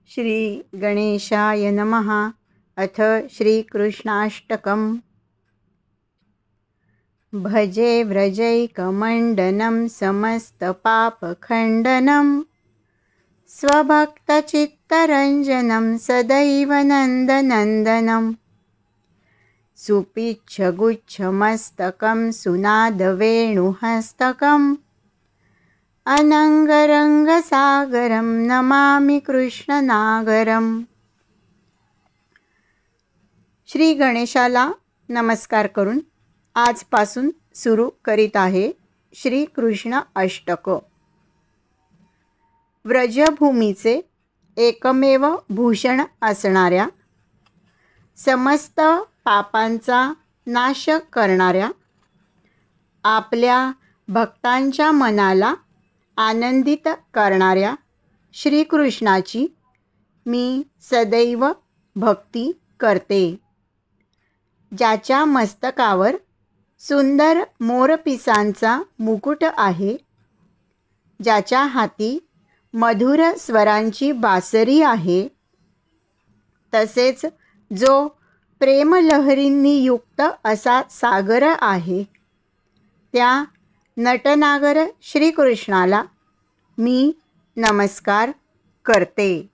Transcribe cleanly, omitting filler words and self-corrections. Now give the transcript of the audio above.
श्री गणेशाय नमः। अथ श्रीकृष्णाष्टकम्। भजे व्रजैकमण्डनं समस्तपापखण्डनं स्वभक्तचित्तरञ्जनं सदैव नन्दनन्दनं सुपिच्छगुच्छमस्तकं सुनादवेणुहस्तकम् अनंगरंगसागरं नमामि कृष्णनागरम। श्री गणेशाला नमस्कार करून आजपासून सुरू करीत आहे श्री कृष्ण अष्टक। व्रजभूमीचे एकमेव भूषण असणाऱ्या, समस्त पापांचा नाश करणाऱ्या, आपल्या भक्तांच्या मनाला आनंदित करणाऱ्या श्रीकृष्णाची मी सदैव भक्ती करते। ज्याच्या मस्तकावर सुंदर मोरपिसांचा मुकुट आहे, ज्याच्या हाती मधुर स्वरांची बासरी आहे, तसेच जो प्रेमलहरींनी युक्त असा सागर आहे, त्या नटनागर श्रीकृष्णाला मी नमस्कार करते।